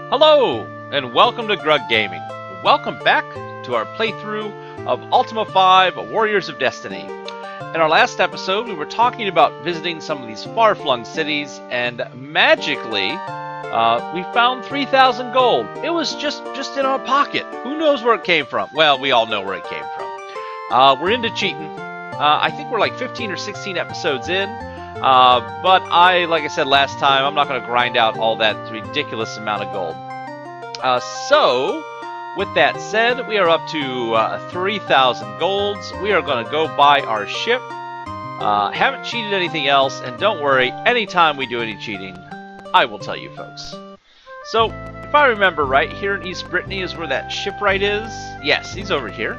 Hello, and welcome to Grug Gaming. Welcome back to our playthrough of Ultima 5 Warriors of Destiny. In our last episode, we were talking about visiting some of these far-flung cities, and magically, we found 3,000 gold. It was just in our pocket. Who knows where it came from? Well, we all know where it came from. We're into cheating. I think we're like 15 or 16 episodes in. But like I said last time, I'm not going to grind out all that ridiculous amount of gold. So, with that said, we are up to 3,000 golds. We are going to go buy our ship. Haven't cheated anything else, and don't worry, anytime we do any cheating, I will tell you folks. So, if I remember right, here in East Britannia is where that shipwright is. Yes, he's over here.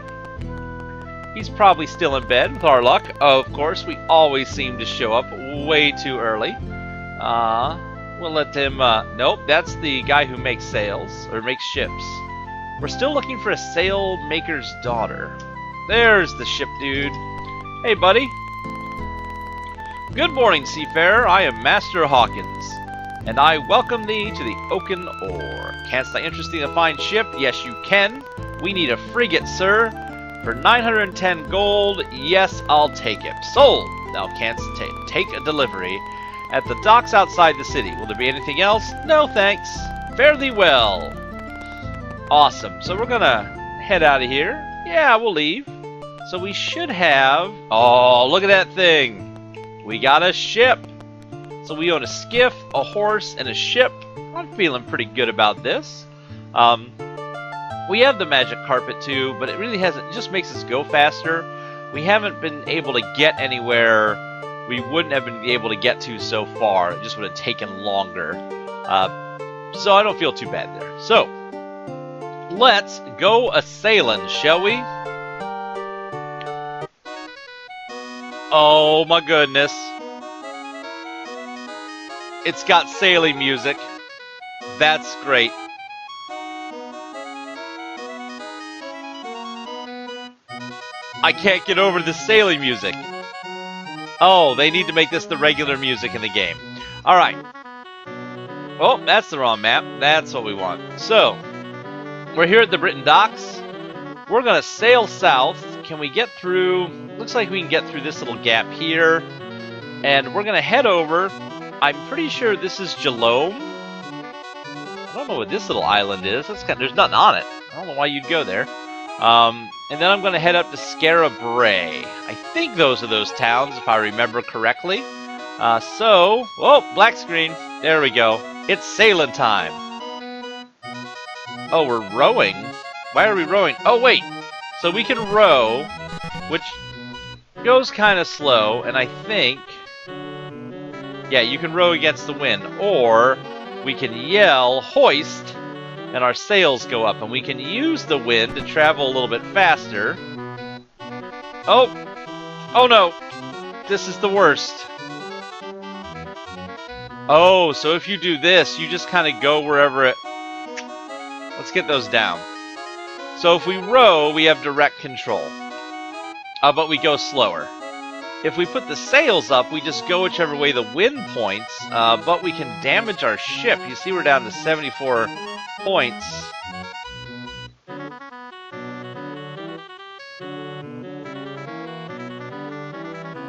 He's probably still in bed, with our luck. Of course, we always seem to show up way too early. We'll let him... nope, that's the guy who makes sails, or makes ships. We're still looking for a sail maker's daughter. There's the ship dude. Hey, buddy. Good morning, seafarer. I am Master Hawkins, and I welcome thee to the Oaken Oar. Canst thou interest thee in a fine ship? Yes, you can. We need a frigate, sir. For 910 gold, yes, I'll take it. Sold! Thou canst take a delivery at the docks outside the city. Will there be anything else? No, thanks. Fare thee well. Awesome. So we're gonna head out of here. Yeah, we'll leave. So we should have... Oh, look at that thing. We got a ship. So we own a skiff, a horse, and a ship. I'm feeling pretty good about this. We have the magic carpet too, but it really hasn't. It just makes us go faster. We haven't been able to get anywhere we wouldn't have been able to get to so far. It just would have taken longer. So I don't feel too bad there. So let's go a-sailing, shall we? Oh my goodness. It's got sailing music. That's great. I can't get over the sailing music. Oh, they need to make this the regular music in the game. Alright. Oh, that's the wrong map. That's what we want. So, we're here at the Britain docks. We're going to sail south. Can we get through... Looks like we can get through this little gap here. And we're going to head over. I'm pretty sure this is Jhelom. I don't know what this little island is. There's nothing on it. I don't know why you'd go there. And then I'm going to head up to Scarabray. I think those are those towns, if I remember correctly. Oh, black screen. There we go. It's sailing time. Oh, we're rowing? Why are we rowing? Oh, wait. So we can row, which goes kind of slow, and I think... Yeah, you can row against the wind, or we can yell, hoist, and our sails go up, and we can use the wind to travel a little bit faster. Oh no, this is the worst. Oh, so if you do this, you just kind of go wherever it... Let's get those down. So if we row, we have direct control, but we go slower. If we put the sails up, we just go whichever way the wind points, but we can damage our ship. You see we're down to 74 points.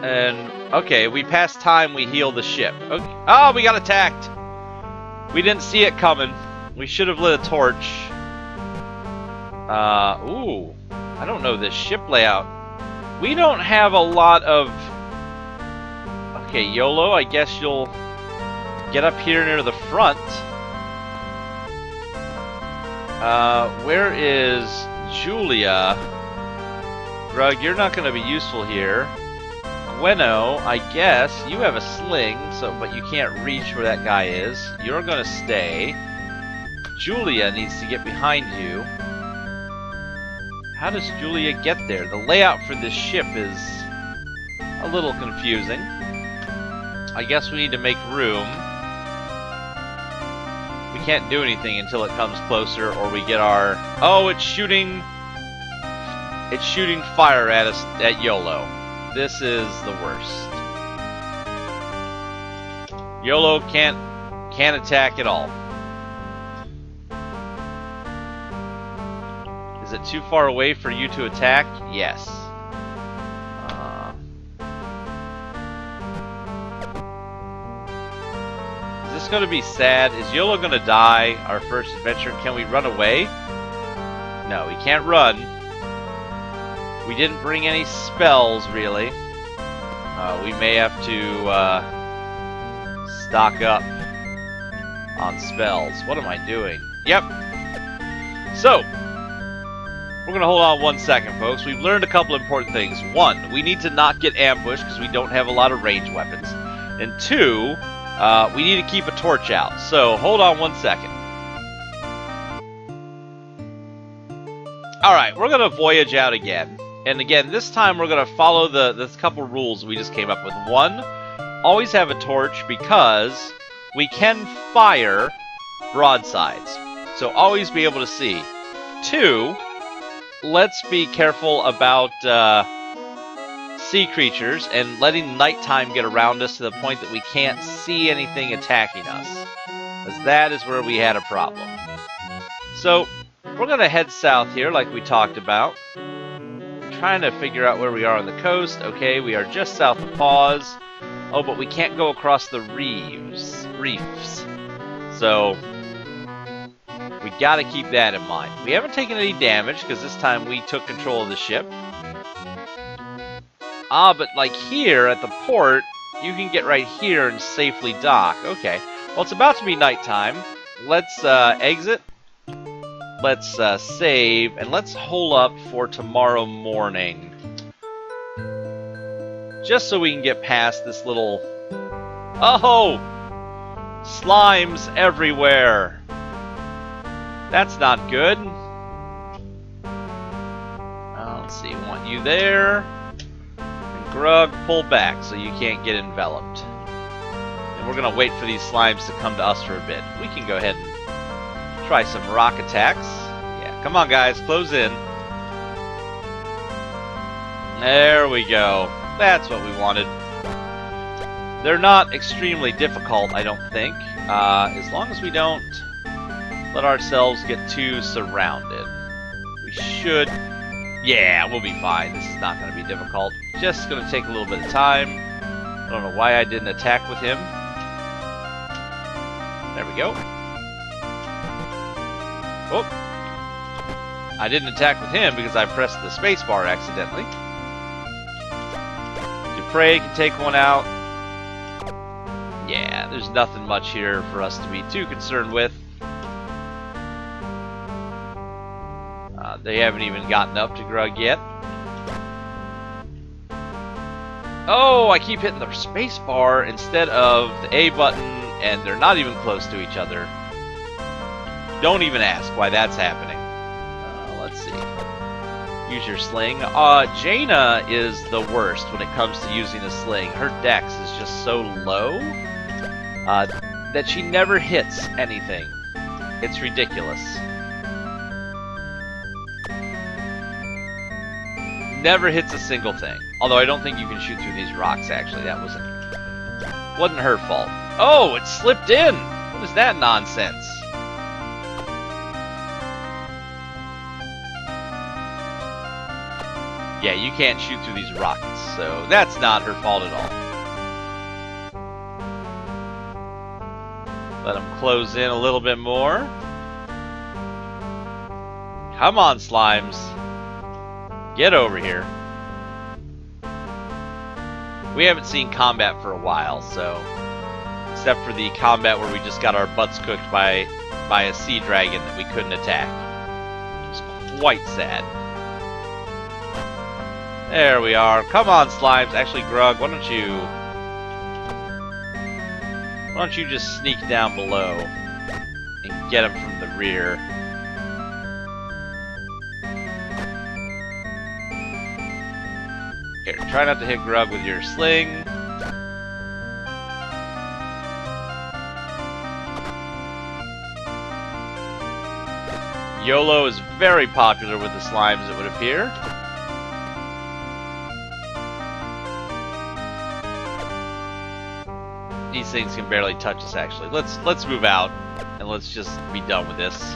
And, okay, we pass time, we heal the ship. Okay. Oh, we got attacked! We didn't see it coming. We should have lit a torch. Ooh. I don't know this ship layout. We don't have a lot of... Okay, YOLO, I guess you'll get up here near the front. Where is Julia? Grug, you're not going to be useful here. Gweno, I guess, you have a sling, but you can't reach where that guy is. You're going to stay. Julia needs to get behind you. How does Julia get there? The layout for this ship is a little confusing. I guess we need to make room. We can't do anything until it comes closer, or we get our... Oh, it's shooting fire at us at YOLO. This is the worst. YOLO can't attack at all. Is it too far away for you to attack? Yes. Is this going to be sad? Is Jhelom going to die our first adventure? Can we run away? No, we can't run. We didn't bring any spells, really. We may have to stock up on spells. What am I doing? Yep. So, we're going to hold on 1 second, folks. We've learned a couple important things. One, we need to not get ambushed because we don't have a lot of ranged weapons. And two, we need to keep a torch out. So, hold on 1 second. Alright, we're going to voyage out again. And again, this time we're going to follow the couple rules we just came up with. One, always have a torch because we can fire broadsides. So always be able to see. Two, let's be careful about sea creatures and letting nighttime get around us to the point that we can't see anything attacking us. Because that is where we had a problem. So, we're going to head south here like we talked about. Trying to figure out where we are on the coast. Okay, we are just south of Pause. Oh, but we can't go across the reefs. So, we gotta keep that in mind. We haven't taken any damage, because this time we took control of the ship. Ah, but like here at the port, you can get right here and safely dock. Okay, well it's about to be nighttime. Let's exit. Let's save, and let's hole up for tomorrow morning. Just so we can get past this little... Oh! Slimes everywhere! That's not good. Let's see, want you there. And Grug, pull back so you can't get enveloped. And we're going to wait for these slimes to come to us for a bit. We can go ahead and try some rock attacks. Yeah, come on guys, close in. There we go. That's what we wanted. They're not extremely difficult, I don't think. As long as we don't let ourselves get too surrounded. We should... Yeah, we'll be fine. This is not going to be difficult. Just going to take a little bit of time. I don't know why I didn't attack with him. There we go. Oh, I didn't attack with him because I pressed the spacebar accidentally. Dupre can take one out. Yeah, there's nothing much here for us to be too concerned with. They haven't even gotten up to Grug yet. Oh, I keep hitting the spacebar instead of the A button, and they're not even close to each other. Don't even ask why that's happening. Let's see. Use your sling. Jaina is the worst when it comes to using a sling. Her dex is just so low that she never hits anything. It's ridiculous. Never hits a single thing. Although I don't think you can shoot through these rocks, actually. That wasn't her fault. Oh, it slipped in! What is that nonsense? Yeah, you can't shoot through these rockets, so that's not her fault at all. Let them close in a little bit more. Come on, slimes. Get over here. We haven't seen combat for a while, so... Except for the combat where we just got our butts cooked by a sea dragon that we couldn't attack. It's quite sad. There we are. Come on, slimes. Actually, Grug, why don't you just sneak down below and get him from the rear. Here, try not to hit Grug with your sling. YOLO is very popular with the slimes, it would appear. These things can barely touch us, actually. Let's move out and let's just be done with this.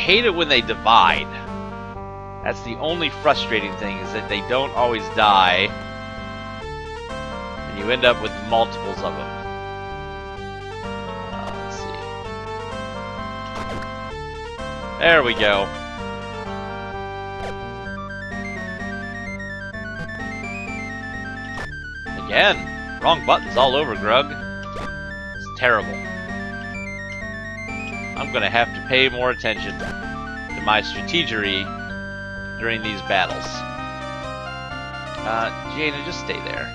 hate it when they divide. That's the only frustrating thing, is that they don't always die. And you end up with multiples of them. Let's see. There we go. Again, wrong buttons all over, Grug. It's terrible. I'm gonna have to pay more attention to my strategery during these battles. Jaina, just stay there.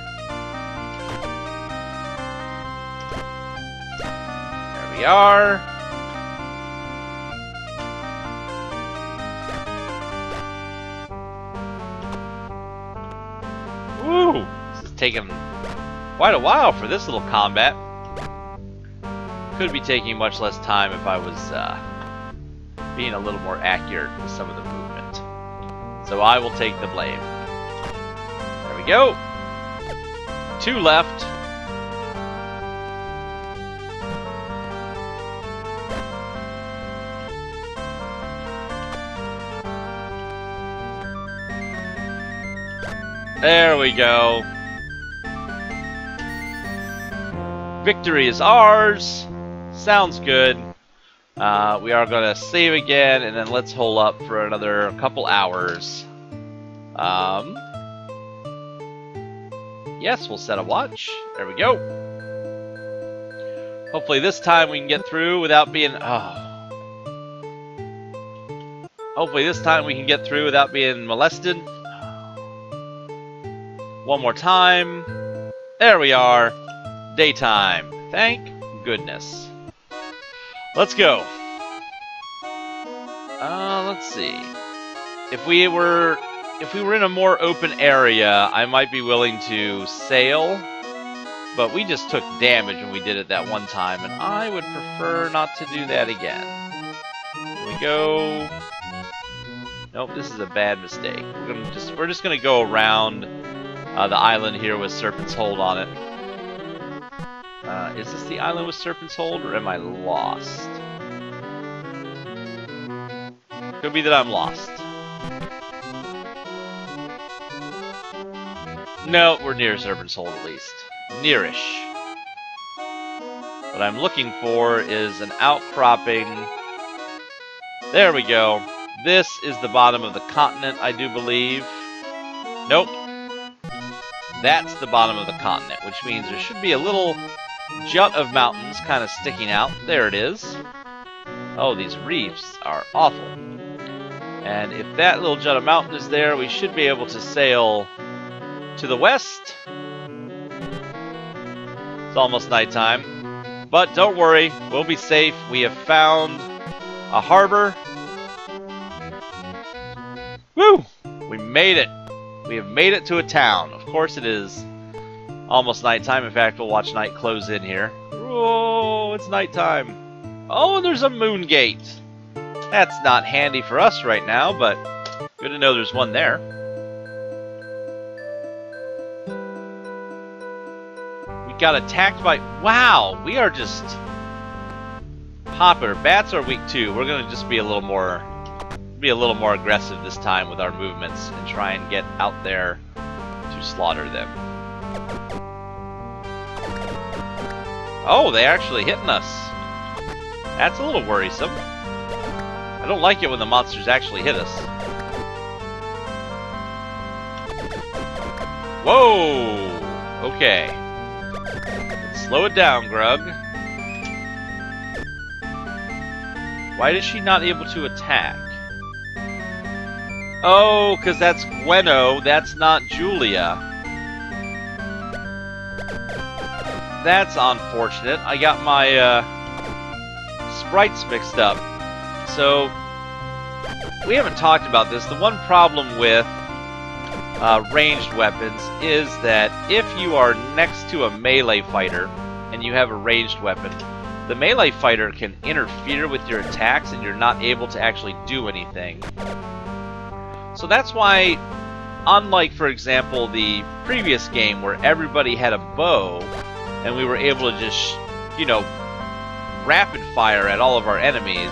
There we are. Woo! This is taking quite a while for this little combat. Could be taking much less time if I was being a little more accurate with some of the movement. So I will take the blame. There we go. 2 left. There we go. Victory is ours. Sounds good. We are going to save again, and then let's hole up for another couple hours. Yes, we'll set a watch. There we go. Hopefully this time we can get through without being... Hopefully this time we can get through without being molested. One more time. There we are. Daytime. Thank goodness. Let's go. Let's see. If we were in a more open area, I might be willing to sail, but we just took damage when we did it that one time, and I would prefer not to do that again. Here we go. Nope, this is a bad mistake. We're just gonna go around the island here with Serpent's Hold on it. Is this the island with Serpent's Hold, or am I lost? Could be that I'm lost. No, we're near Serpent's Hold at least. Nearish. What I'm looking for is an outcropping. There we go. This is the bottom of the continent, I do believe. Nope. That's the bottom of the continent, which means there should be a little jut of mountains kind of sticking out. There it is. Oh, these reefs are awful. And if that little jut of mountain is there, we should be able to sail to the west. It's almost nighttime. But don't worry, we'll be safe. We have found a harbor. Woo! We made it. We have made it to a town. Of course it is almost nighttime. In fact, we'll watch night close in here. Oh, it's nighttime. Oh, and there's a moon gate. That's not handy for us right now, but good to know there's one there. We got attacked by... Wow, we are just popular. Bats are weak too. We're going to just be a little more aggressive this time with our movements and try and get out there to slaughter them. Oh, they're actually hitting us. That's a little worrisome. I don't like it when the monsters actually hit us. Whoa! Okay. Let's slow it down, Grug. Why is she not able to attack? Oh, because that's Gweno. That's not Julia. That's unfortunate. I got my sprites mixed up. So, we haven't talked about this. The one problem with ranged weapons is that if you are next to a melee fighter and you have a ranged weapon, the melee fighter can interfere with your attacks and you're not able to actually do anything. So that's why, unlike, for example, the previous game where everybody had a bow and we were able to just, you know, rapid fire at all of our enemies,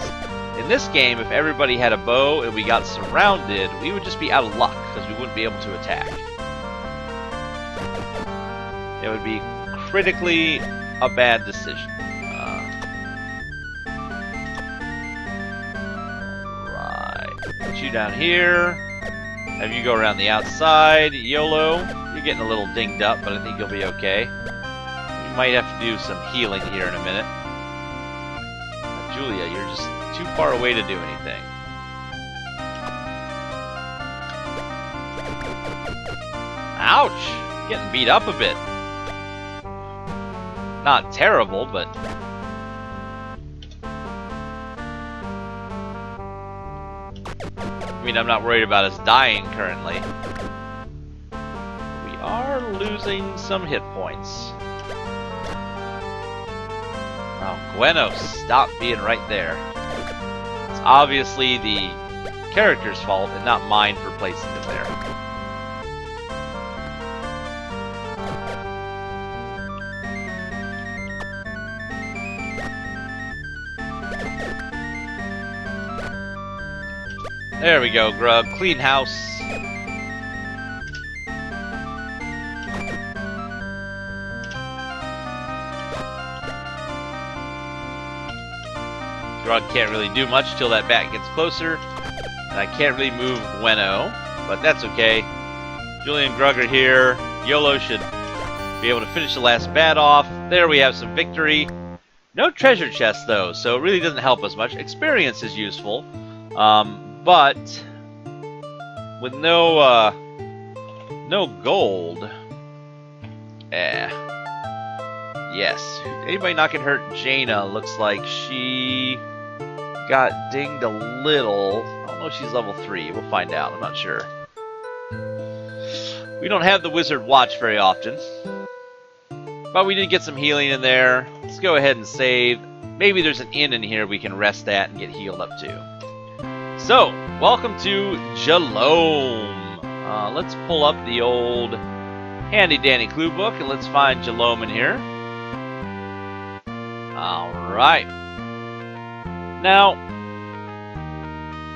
In this game, if everybody had a bow and we got surrounded, we would just be out of luck because we wouldn't be able to attack. It would be critically a bad decision. Right. Put you down here. Have you go around the outside. YOLO. You're getting a little dinged up, but I think you'll be okay. We might have to do some healing here in a minute. Julia, you're just too far away to do anything. Ouch! Getting beat up a bit. Not terrible, but... I mean, I'm not worried about us dying currently. We are losing some hit points. Oh, Gwenno, stop being right there. It's obviously the character's fault and not mine for placing them there. There we go, Grub. Clean house. Grub can't really do much till that bat gets closer. And I can't really move Gwenno, but that's okay. Julia and Grug are here. YOLO should be able to finish the last bat off. There we have some victory. No treasure chest though, so it really doesn't help us much. Experience is useful. But with no gold, yes. Anybody not get hurt? Jaina looks like she got dinged a little. I don't know if she's level 3. We'll find out. I'm not sure. We don't have the wizard watch very often, but we did get some healing in there. Let's go ahead and save. Maybe there's an inn in here we can rest at and get healed up to. So, welcome to Jhelom. Let's pull up the old handy-dandy clue book and let's find Jhelom in here. Alright. Now,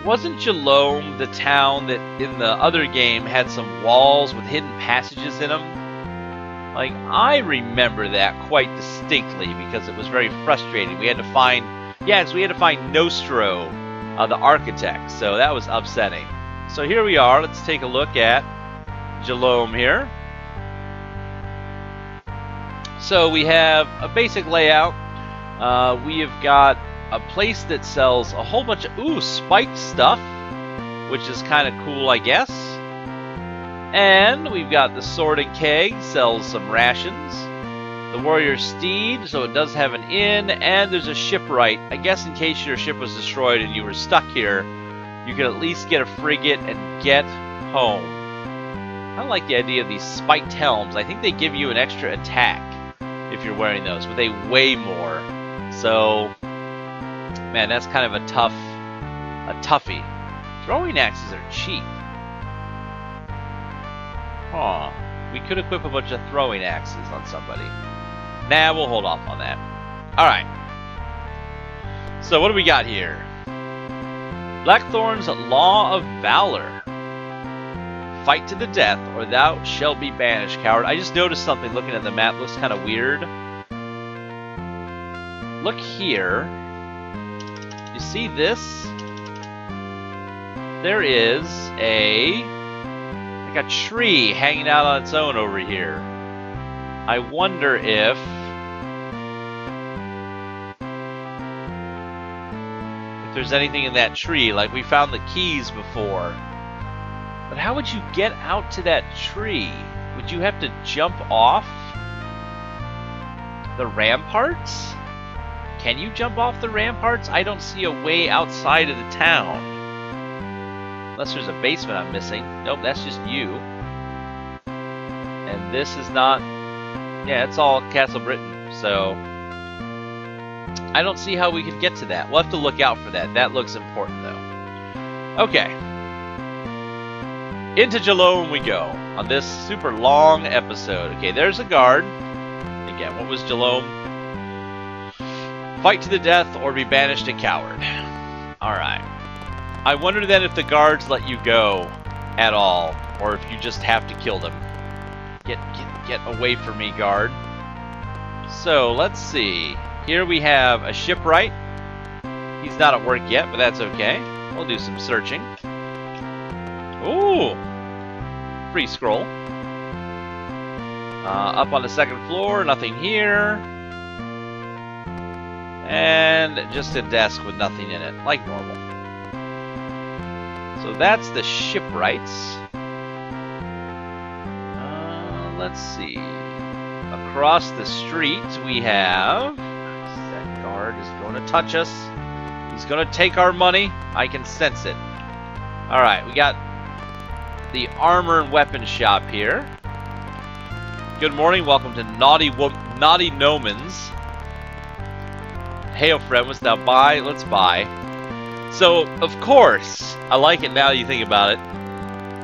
wasn't Jhelom the town that in the other game had some walls with hidden passages in them? Like, I remember that quite distinctly because it was very frustrating. We had to find, yes, we had to find Nostro, the architect, so that was upsetting. So here we are. Let's take a look at Jhelom here. So we have a basic layout. We have got a place that sells a whole bunch of spiked stuff, which is kind of cool, I guess. And we've got the Sword and Keg, sells some rations. The Warrior Steed, so it does have an inn, and there's a Shipwright. I guess in case your ship was destroyed and you were stuck here, you could at least get a frigate and get home. I like the idea of these spiked helms. I think they give you an extra attack if you're wearing those, but they weigh more. So, man, that's kind of a toughie. Throwing axes are cheap. Huh. We could equip a bunch of throwing axes on somebody. Nah, we'll hold off on that. Alright. So what do we got here? Blackthorn's Law of Valor. Fight to the death, or thou shalt be banished, coward. I just noticed something looking at the map. Looks kind of weird. Look here. You see this? There is like a tree hanging out on its own over here. I wonder if there's anything in that tree. Like, we found the keys before. But how would you get out to that tree? Would you have to jump off the ramparts? Can you jump off the ramparts? I don't see a way outside of the town. Unless there's a basement I'm missing. Nope, that's just you. And this is not... Yeah, it's all Castle Britain, so... I don't see how we could get to that. We'll have to look out for that. That looks important, though. Okay. Into Jhelom we go on this super long episode. Okay, there's a guard. Again, what was Jhelom? Fight to the death or be banished a coward. Alright. I wonder then if the guards let you go at all, or if you just have to kill them. Get away from me, guard. So, let's see. Here we have a shipwright. He's not at work yet, but that's okay. We'll do some searching. Ooh! Free scroll. Up on the second floor, nothing here. And just a desk with nothing in it, like normal. So that's the Shipwrights. Let's see. Across the street we have... That guard is going to touch us. He's going to take our money. I can sense it. Alright, we got the armor and weapons shop here. Good morning, welcome to Naughty Nomans. Hail friend, what's now buy? Let's buy. So, of course, I like it now that you think about it.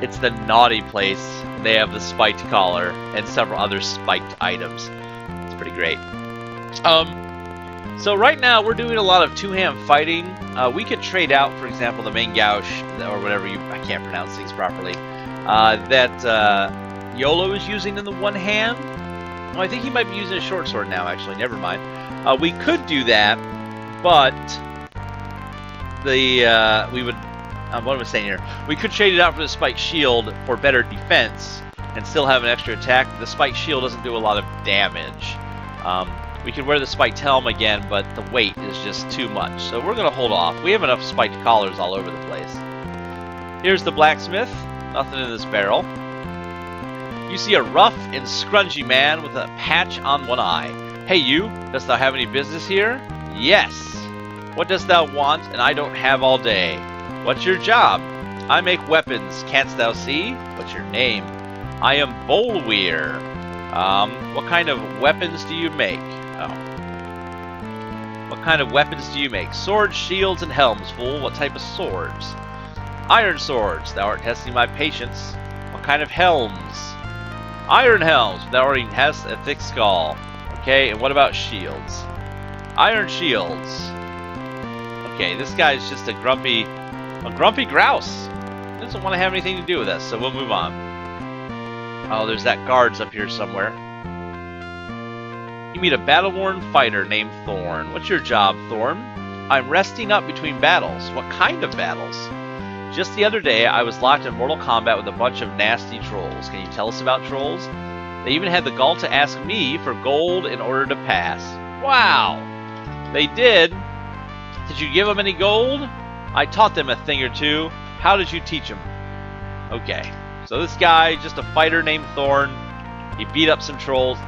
It's the naughty place. They have the spiked collar and several other spiked items. It's pretty great. So right now we're doing a lot of two-hand fighting. We could trade out, for example, the main gouge, or whatever I can't pronounce things properly, that Jhelom is using in the one hand. Well, I think he might be using a short sword now, actually. Never mind. We could do that, but we would... what am I saying here? We could trade it out for the spiked shield for better defense and still have an extra attack. The spiked shield doesn't do a lot of damage. We could wear the spiked helm again, but the weight is just too much. So we're going to hold off. We have enough spiked collars all over the place. Here's the blacksmith. Nothing in this barrel. You see a rough and scrungy man with a patch on one eye. Hey you, dost thou have any business here? Yes. What dost thou want, and I don't have all day? What's your job? I make weapons, canst thou see? What's your name? I am Bolweir. What kind of weapons do you make? Oh. What kind of weapons do you make? Swords, shields, and helms, fool. What type of swords? Iron swords. Thou art testing my patience. What kind of helms? Iron helms. Thou already hast a thick skull. Okay, and what about shields? Iron shields. Okay, this guy's just a grumpy grouse. He doesn't want to have anything to do with us, so we'll move on. Oh, there's that guards up here somewhere. You meet a battle-worn fighter named Thorn. What's your job, Thorn? I'm resting up between battles. What kind of battles? Just the other day, I was locked in mortal combat with a bunch of nasty trolls. Can you tell us about trolls? They even had the gall to ask me for gold in order to pass. Wow! They did? Did you give them any gold? I taught them a thing or two. How did you teach them? Okay. So this guy, just a fighter named Thorn. He beat up some trolls.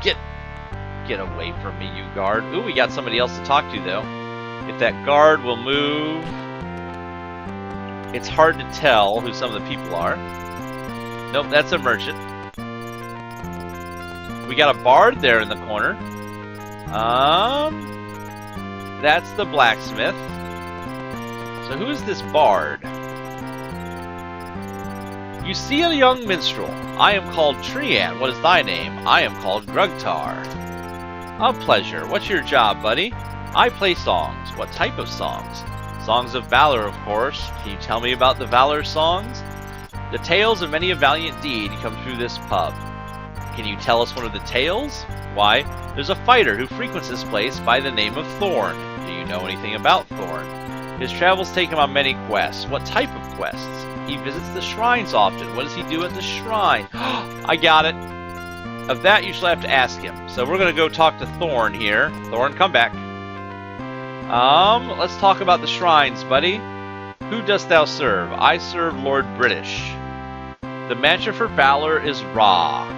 Get away from me, you guard. Ooh, we got somebody else to talk to, though. If that guard will move... It's hard to tell who some of the people are. Nope, that's a merchant. We got a bard there in the corner. That's the blacksmith. So who is this bard? You see a young minstrel. I am called Trian. What is thy name? I am called Grugtar. A pleasure. What's your job, buddy? I play songs. What type of songs? Songs of valor, of course. Can you tell me about the valor songs? The tales of many a valiant deed come through this pub. Can you tell us one of the tales? Why, there's a fighter who frequents this place by the name of Thorn. Do you know anything about Thorn? His travels take him on many quests. What type of quests? He visits the shrines often. What does he do at the shrine? I got it. Of that you shall have to ask him. So we're going to go talk to Thorn here. Thorn, come back. Let's talk about the shrines, buddy. Who dost thou serve? I serve Lord British. The mantra for valor is Ra.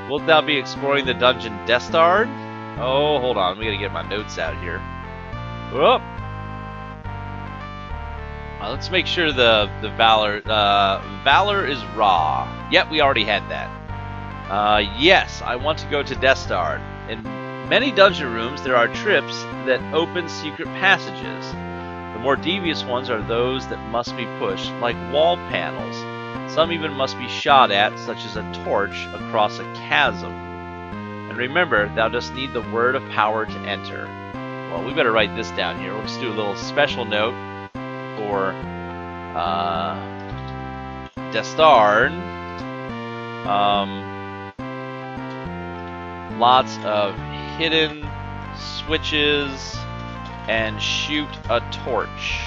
Wilt thou be exploring the dungeon Destard? Oh, hold on. We gotta get my notes out here. Whoop. Let's make sure the valor valor is Ra. Yep, we already had that. Yes, I want to go to Destard. In many dungeon rooms, there are trips that open secret passages. The more devious ones are those that must be pushed, like wall panels. Some even must be shot at, such as a torch across a chasm. And remember, thou dost need the word of power to enter. Well, we better write this down here. We'll just do a little special note for Destarn. Lots of hidden switches and shoot a torch.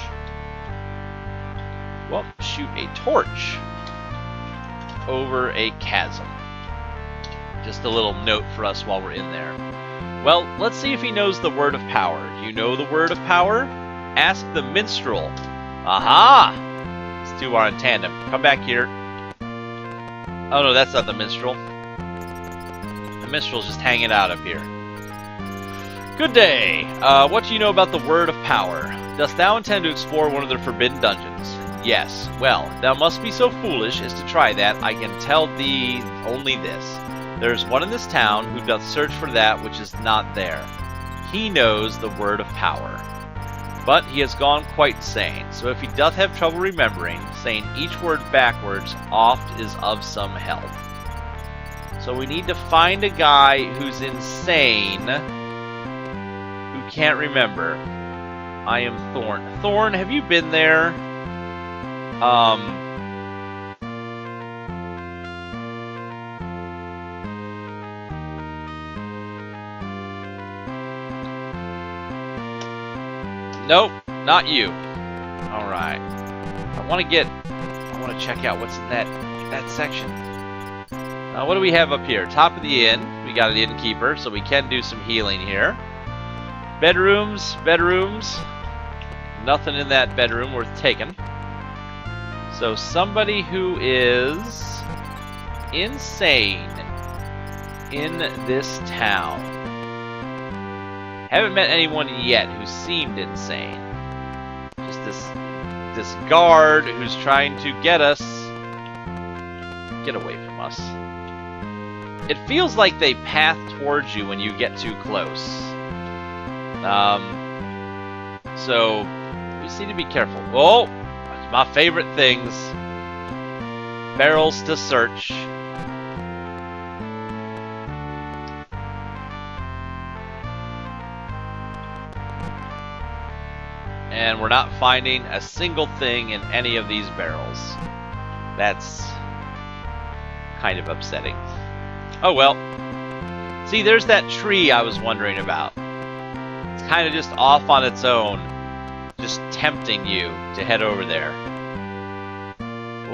Well, shoot a torch over a chasm. Just a little note for us while we're in there. Well, let's see if he knows the word of power. Do you know the word of power? Ask the minstrel. Aha! These two are in tandem. Come back here. Oh no, that's not the minstrel. The minstrel's just hanging out up here. Good day. What do you know about the word of power? Dost thou intend to explore one of the forbidden dungeons? Yes. Well, thou must be so foolish as to try that. I can tell thee only this. There is one in this town who doth search for that which is not there. He knows the word of power. But he has gone quite sane, so if he doth have trouble remembering, saying each word backwards oft is of some help. So we need to find a guy who's insane, who can't remember. I am Thorn. Thorn, have you been there? Nope, not you. Alright. I want to check out what's in that section. What do we have up here? Top of the inn. We got an innkeeper, so we can do some healing here. Bedrooms. Nothing in that bedroom worth taking. So somebody who is insane in this town. Haven't met anyone yet who seemed insane. Just this guard who's trying to get away from us. It feels like they path towards you when you get too close. So you just need to be careful. Oh, that's my favorite things. Barrels to search. And we're not finding a single thing in any of these barrels. That's kind of upsetting. Oh well. See, there's that tree I was wondering about. It's kind of just off on its own, just tempting you to head over there.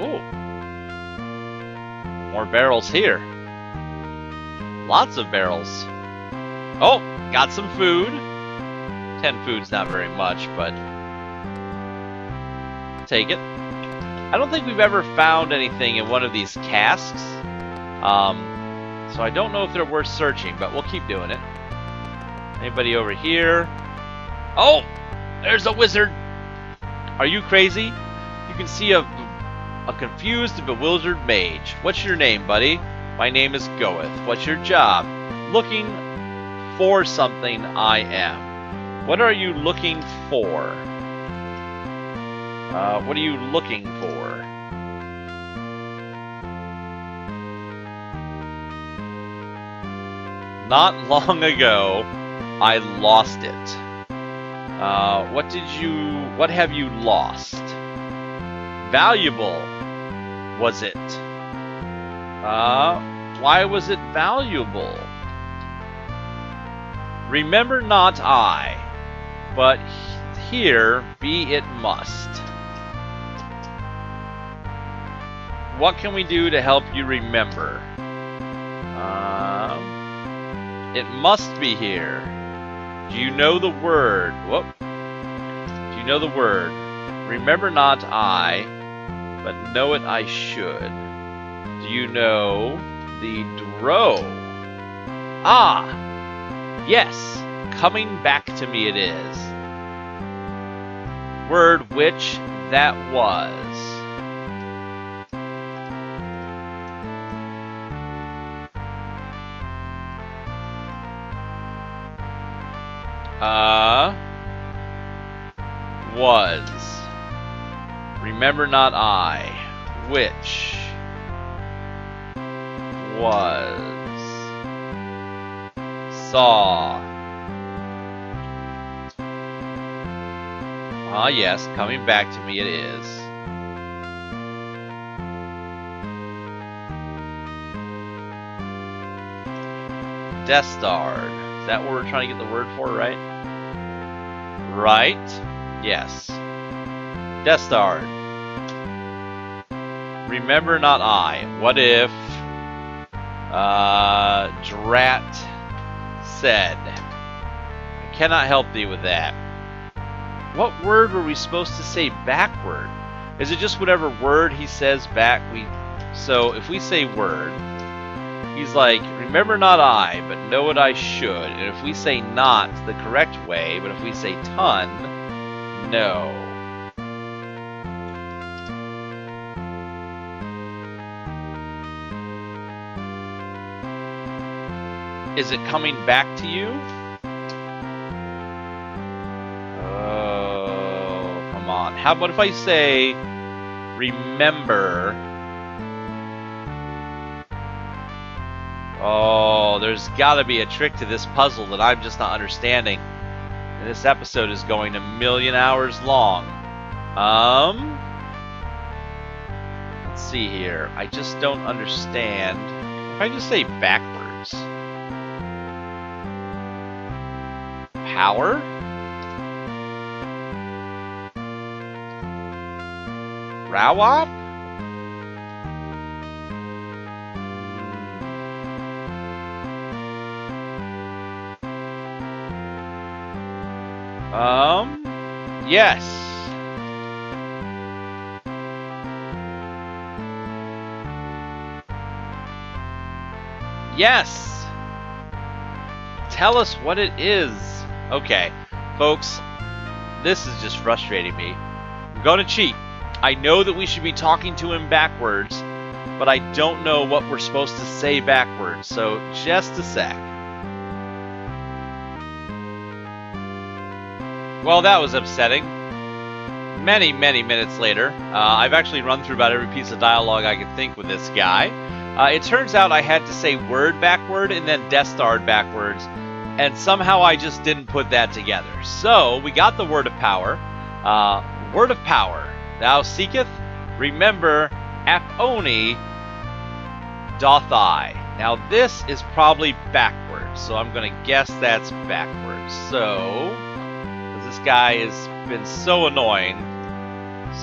Ooh. More barrels here. Lots of barrels. Oh, got some food. 10 food's not very much, but take it. I don't think we've ever found anything in one of these casks. So I don't know if they're worth searching, but we'll keep doing it. Anybody over here? Oh! There's a wizard! Are you crazy? You can see a confused and bewildered mage. What's your name, buddy? My name is Goeth. What's your job? Looking for something I am. What are you looking for? What are you looking for? Not long ago, I lost it. What have you lost? Valuable, was it? Why was it valuable? Remember not I, but here be it must. What can we do to help you remember? It must be here. Do you know the word? Whoop. Do you know the word? Remember not I, but know it I should. Do you know the dro? Ah! Yes, coming back to me it is. Word which that was. Was. Remember not I, which was. Saw. Ah, yes, coming back to me it is. Destard. Is that what we're trying to get the word for, right? Right. Yes. Destard. Remember not I. What if Drat said, I cannot help thee with that. What word were we supposed to say backward? Is it just whatever word he says back? So if we say word, he's like, remember not I, but know what I should. And if we say not the correct way, but if we say ton, no. Is it coming back to you? Oh, come on. How about if I say, remember? Oh, there's got to be a trick to this puzzle that I'm just not understanding. And this episode is going 1,000,000 hours long. Let's see here. I just don't understand. If I just say backwards. Power? Rawop? Yes. Yes. Tell us what it is. Okay, folks, this is just frustrating me. I'm going to cheat. I know that we should be talking to him backwards, but I don't know what we're supposed to say backwards, so just a sec. Well, that was upsetting. Many, many minutes later, I've actually run through about every piece of dialogue I could think with this guy. It turns out I had to say word backward and then Destard backwards, and somehow I just didn't put that together. So, we got the word of power. Word of power. Thou seeketh, remember, Aponi doth I. Now, this is probably backwards, so I'm going to guess that's backwards. So, this guy has been so annoying.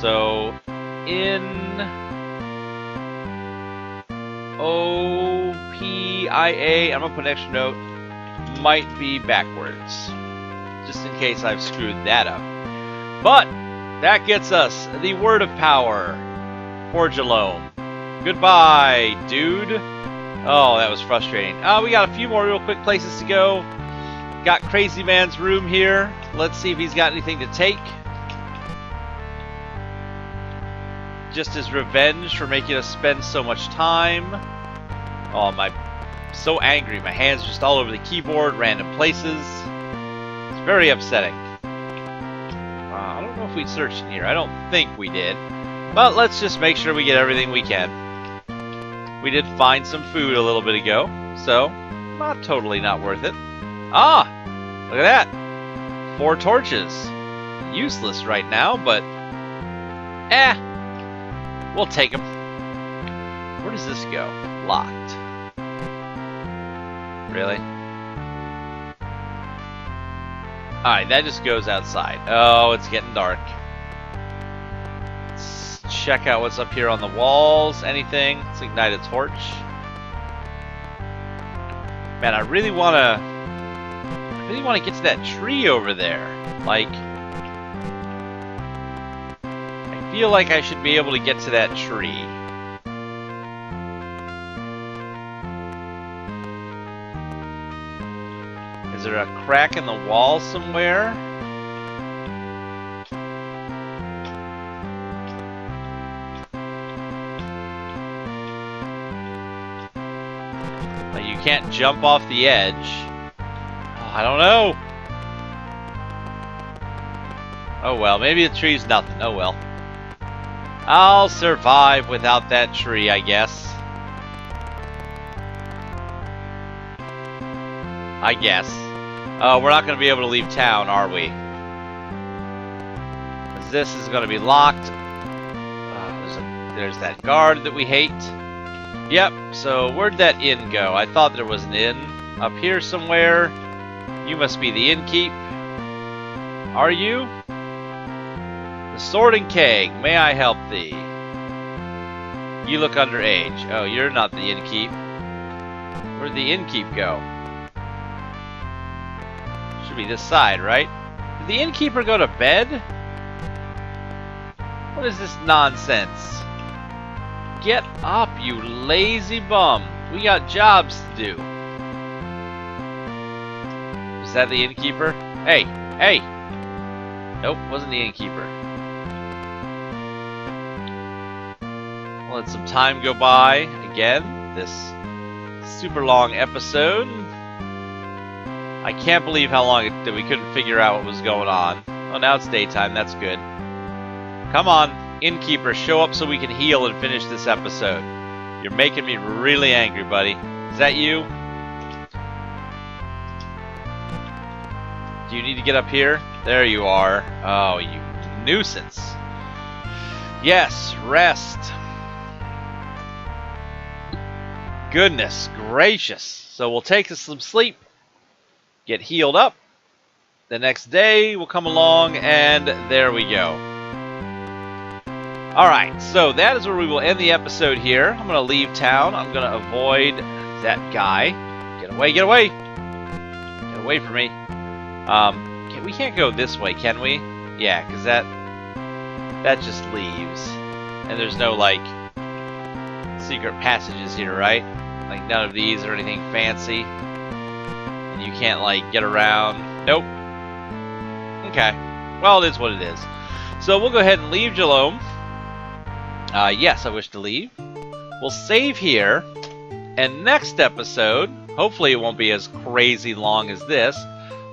So, in O-P-I-A, I'm going to put an extra note, might be backwards, just in case I've screwed that up. But that gets us the word of power for Jhelom. Goodbye, dude. Oh, that was frustrating. We got a few more real quick places to go. Got Crazy Man's room here. Let's see if he's got anything to take. Just as revenge for making us spend so much time. Oh, I'm so angry. My hands just all over the keyboard, random places. It's very upsetting. I don't know if we searched in here. I don't think we did. But let's just make sure we get everything we can. We did find some food a little bit ago, so not totally not worth it. Ah! Look at that! 4 torches. Useless right now, but we'll take them. Where does this go? Locked. Really? Alright, that just goes outside. Oh, it's getting dark. Let's check out what's up here on the walls. Anything? Let's ignite a torch. Man, I really want to get to that tree over there. Like, I feel like I should be able to get to that tree. Is there a crack in the wall somewhere? Like, you can't jump off the edge. Oh, I don't know. Oh well, maybe the tree's nothing. Oh well. I'll survive without that tree, I guess. We're not going to be able to leave town, are we? This is going to be locked. There's that guard that we hate. Yep, so where'd that inn go? I thought there was an inn. Up here somewhere. You must be the innkeep. Are you? The Sword and Keg, may I help thee? You look underage. Oh, you're not the innkeep. Where'd the innkeep go? Should be this side, right? Did the innkeeper go to bed? What is this nonsense? Get up, you lazy bum. We got jobs to do. Is that the innkeeper? Hey, hey! Nope, wasn't the innkeeper. We'll let some time go by. Again, this super long episode. I can't believe how long that we couldn't figure out what was going on. Oh, now it's daytime. That's good. Come on, innkeeper, show up so we can heal and finish this episode. You're making me really angry, buddy. Is that you? Do you need to get up here? There you are. Oh, you nuisance. Yes, rest. Goodness gracious. So we'll take some sleep, get healed up. The next day we'll come along, and there we go. Alright, so that is where we will end the episode here. I'm going to leave town. I'm going to avoid that guy. Get away, get away! Get away from me. We can't go this way, can we? Yeah, because that just leaves. And there's no, like, secret passages here, right? Like, none of these are anything fancy. And you can't, like, get around. Nope. Okay. Well, it is what it is. So we'll go ahead and leave Jhelom. Yes, I wish to leave. We'll save here. And next episode, hopefully it won't be as crazy long as this,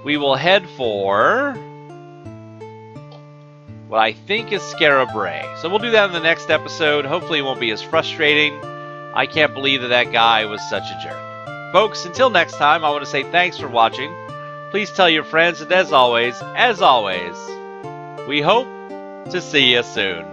we will head for what I think is Scarab Ray. So we'll do that in the next episode. Hopefully it won't be as frustrating. I can't believe that guy was such a jerk. Folks, until next time, I want to say thanks for watching. Please tell your friends, and as always, we hope to see you soon.